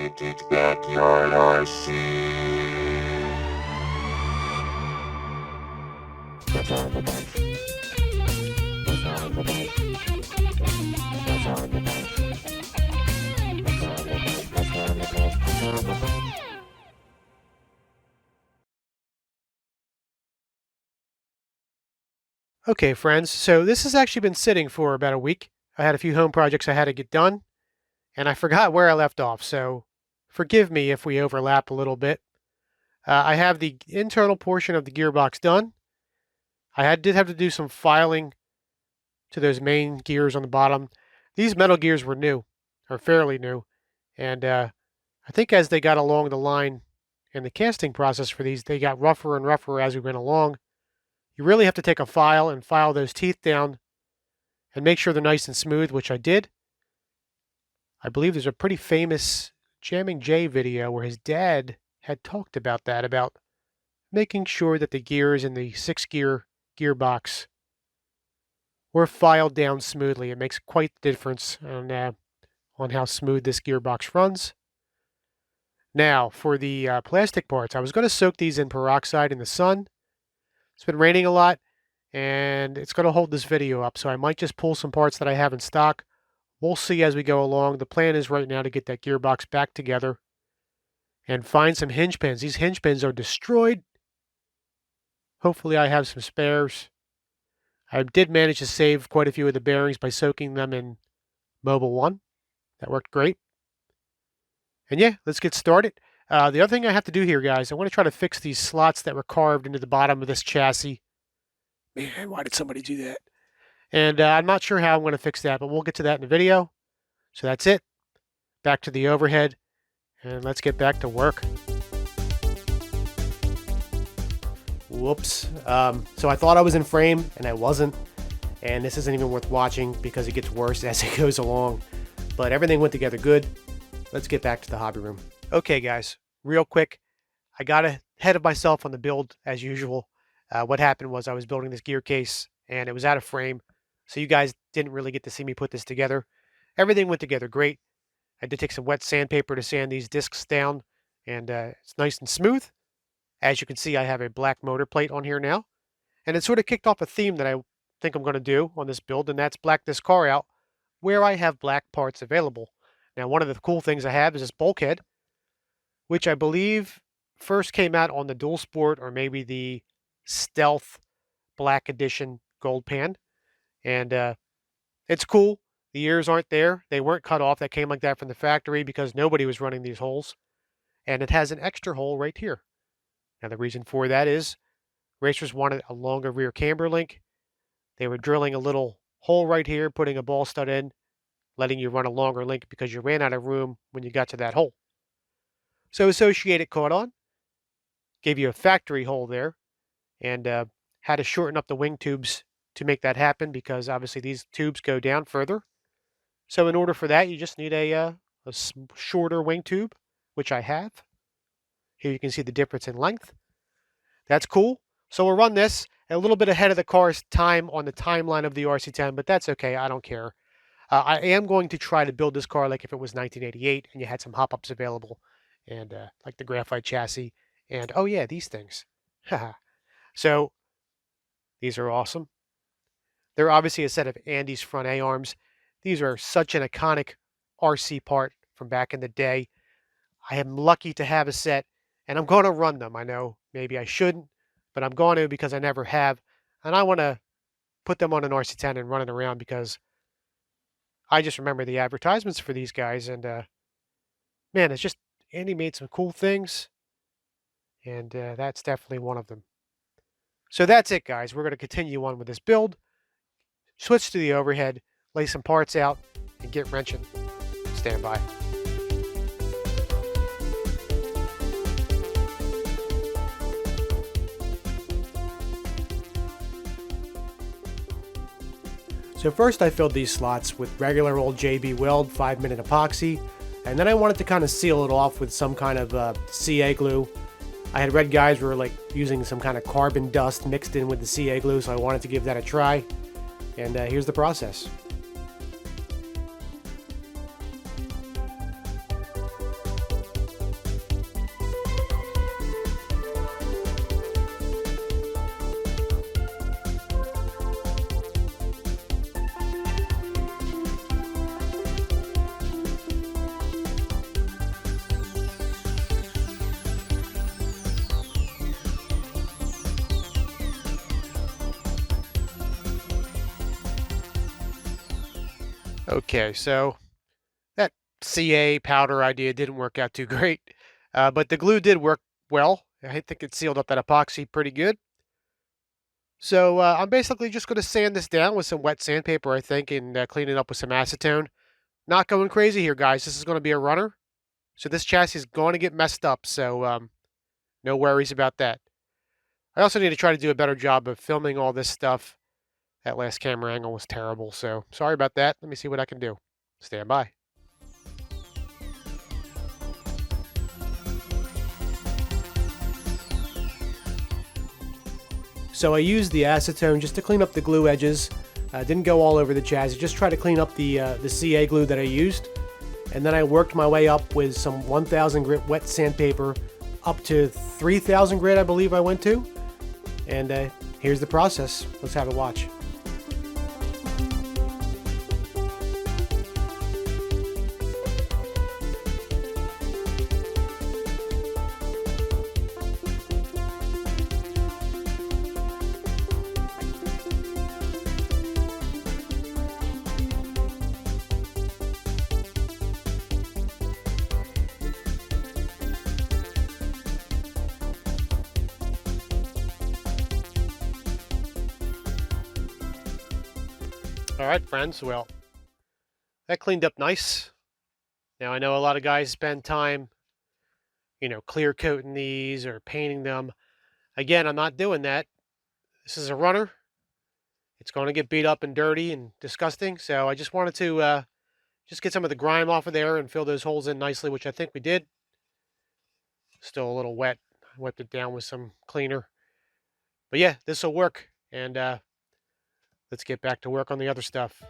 Vintage Backyard RC. Okay, friends, so this has actually been sitting for about a week. I had a few home projects I had to get done, and I forgot where I left off, so forgive me if we overlap a little bit. I have the internal portion of the gearbox done. Did have to do some filing to those main gears on the bottom. These metal gears were new, or fairly new, and I think as they got along the line in the casting process for these, they got rougher and rougher as we went along. You really have to take a file and file those teeth down and make sure they're nice and smooth, which I did. I believe there's a pretty famous Jamming Jay video where his dad had talked about that, about making sure that the gears in the 6-gear gearbox were filed down smoothly. It makes quite the difference on how smooth this gearbox runs. Now, for the plastic parts, I was going to soak these in peroxide in the sun. It's been raining a lot, and it's going to hold this video up, so I might just pull some parts that I have in stock. We'll see as we go along. The plan is right now to get that gearbox back together and find some hinge pins. These hinge pins are destroyed. Hopefully I have some spares. I did manage to save quite a few of the bearings by soaking them in Mobil 1. That worked great. And yeah, let's get started. The other thing I have to do here, guys, I want to try to fix these slots that were carved into the bottom of this chassis. Man, why did somebody do that? And I'm not sure how I'm going to fix that, but we'll get to that in the video. So that's it. Back to the overhead, and let's get back to work. Whoops. So I thought I was in frame, and I wasn't. And this isn't even worth watching because it gets worse as it goes along. But everything went together good. Let's get back to the hobby room. Okay, guys, real quick. I got ahead of myself on the build, as usual. What happened was I was building this gear case, and it was out of frame. So you guys didn't really get to see me put this together. Everything went together great. I did take some wet sandpaper to sand these discs down, and it's nice and smooth. As you can see, I have a black motor plate on here now. And it sort of kicked off a theme that I think I'm going to do on this build, and that's black this car out where I have black parts available. Now, one of the cool things I have is this bulkhead, which I believe first came out on the Dual Sport or maybe the Stealth Black Edition Gold Pan. And it's cool. The ears aren't there. They weren't cut off. That came like that from the factory because nobody was running these holes. And it has an extra hole right here. Now, the reason for that is racers wanted a longer rear camber link. They were drilling a little hole right here, putting a ball stud in, letting you run a longer link because you ran out of room when you got to that hole. So Associated caught on, gave you a factory hole there, and had to shorten up the wing tubes to make that happen because obviously these tubes go down further. So in order for that, you just need a shorter wing tube, which I have. Here you can see the difference in length. That's cool. So we'll run this a little bit ahead of the car's time on the timeline of the RC10, but that's okay. I don't care. I am going to try to build this car like if it was 1988 and you had some hop-ups available, and like the graphite chassis, and oh yeah, these things. So these are awesome. They're obviously a set of Andy's front A-arms. These are such an iconic RC part from back in the day. I am lucky to have a set, and I'm going to run them. I know maybe I shouldn't, but I'm going to because I never have, and I want to put them on an RC10 and run it around because I just remember the advertisements for these guys, and man, it's just Andy made some cool things, and that's definitely one of them. So that's it, guys. We're going to continue on with this build, switch to the overhead, lay some parts out, and get wrenching. Stand by. So first I filled these slots with regular old JB Weld 5-minute epoxy, and then I wanted to kind of seal it off with some kind of CA glue. I had read guys were like using some kind of carbon dust mixed in with the CA glue, so I wanted to give that a try. And here's the process. Okay, so that CA powder idea didn't work out too great, but the glue did work well. I think it sealed up that epoxy pretty good. So I'm basically just going to sand this down with some wet sandpaper, I think, and clean it up with some acetone. Not going crazy here, guys. This is going to be a runner. So this chassis is going to get messed up, so no worries about that. I also need to try to do a better job of filming all this stuff. That last camera angle was terrible, so sorry about that. Let me see what I can do. Stand by. So I used the acetone just to clean up the glue edges. Didn't go all over the chassis, just try to clean up the CA glue that I used. And then I worked my way up with some 1000 grit wet sandpaper up to 3000 grit, I believe I went to. And here's the process. Let's have a watch. All right, friends. Well, that cleaned up nice. Now, I know a lot of guys spend time, clear coating these or painting them. Again, I'm not doing that. This is a runner. It's going to get beat up and dirty and disgusting. So I just wanted to just get some of the grime off of there and fill those holes in nicely, which I think we did. Still a little wet. I wiped it down with some cleaner. But yeah, this will work. And let's get back to work on the other stuff.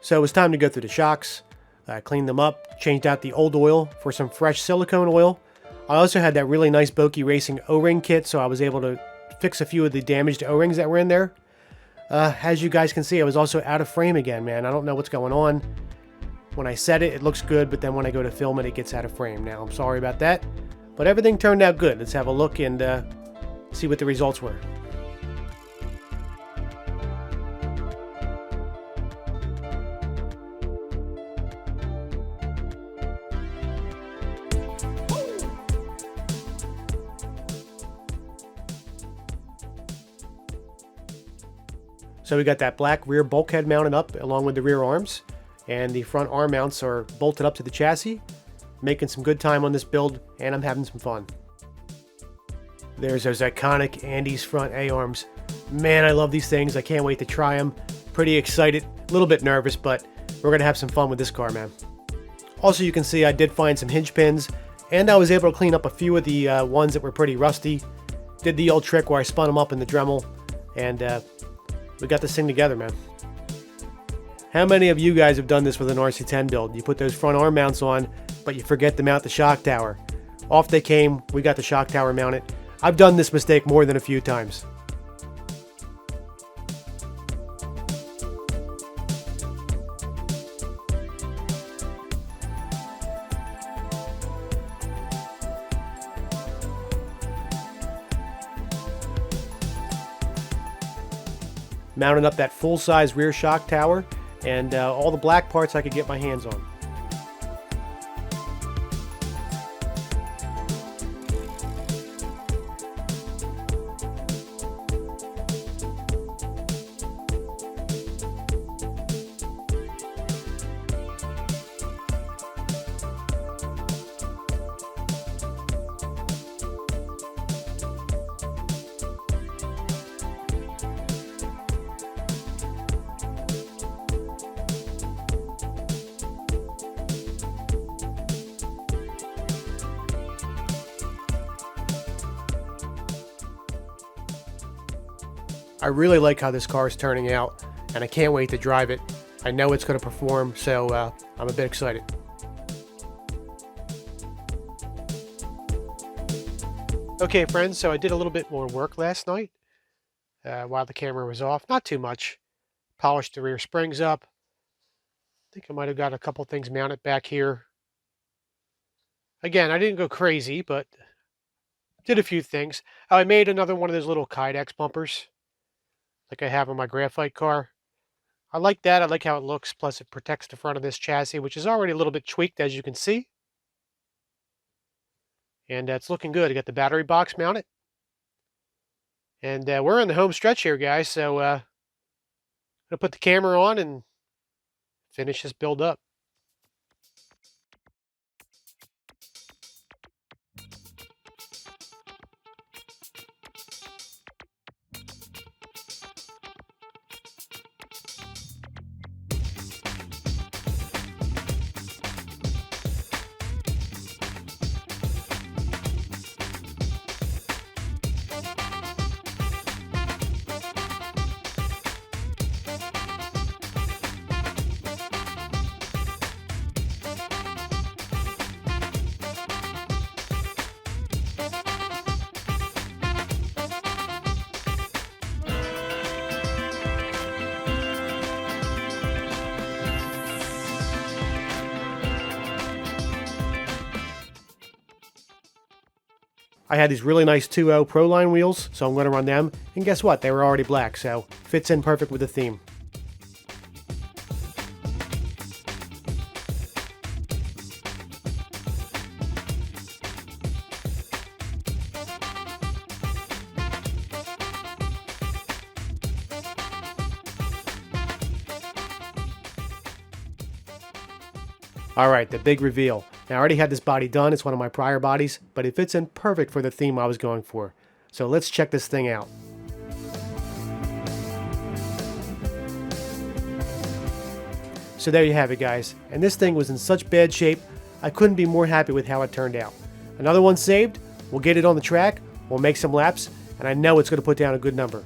So it was time to go through the shocks. I cleaned them up, changed out the old oil for some fresh silicone oil. I also had that really nice Boki Racing O-ring kit, so I was able to fix a few of the damaged O-rings that were in there. As you guys can see, I was also out of frame again, man. I don't know what's going on. When I set it, it looks good, but then when I go to film it, it gets out of frame. Now, I'm sorry about that, but everything turned out good. Let's have a look and see what the results were. So we got that black rear bulkhead mounted up along with the rear arms, and the front arm mounts are bolted up to the chassis. Making some good time on this build, and I'm having some fun. There's those iconic Andes front A-arms. Man, I love these things. I can't wait to try them. Pretty excited, a little bit nervous, but we're gonna have some fun with this car, man. Also, you can see I did find some hinge pins, and I was able to clean up a few of the ones that were pretty rusty. Did the old trick where I spun them up in the Dremel, and we got this thing together, man. How many of you guys have done this with an RC10 build? You put those front arm mounts on, but you forget to mount the shock tower. Off they came, we got the shock tower mounted. I've done this mistake more than a few times. Mounted up that full-size rear shock tower, and all the black parts I could get my hands on. I really like how this car is turning out, and I can't wait to drive it. I know it's going to perform, so I'm a bit excited. Okay, friends, so I did a little bit more work last night while the camera was off. Not too much. Polished the rear springs up. I think I might have got a couple things mounted back here. Again, I didn't go crazy, but did a few things. I made another one of those little Kydex bumpers. like I have on my graphite car. I like that. I like how it looks. Plus, it protects the front of this chassis, which is already a little bit tweaked, as you can see. And it's looking good. I got the battery box mounted. And we're in the home stretch here, guys. So I'm going to put the camera on and finish this build up. I had these really nice 2.0 Proline wheels, so I'm going to run them. And guess what? They were already black, so fits in perfect with the theme. Alright, the big reveal. Now, I already had this body done. It's one of my prior bodies, but it fits in perfect for the theme I was going for. So let's check this thing out. So there you have it, guys. And this thing was in such bad shape, I couldn't be more happy with how it turned out. Another one saved. We'll get it on the track. We'll make some laps, and I know it's going to put down a good number.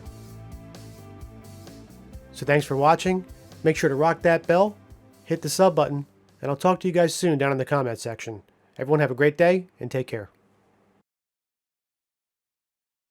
So thanks for watching. Make sure to rock that bell, hit the sub button, and I'll talk to you guys soon down in the comment section. Everyone have a great day, and take care.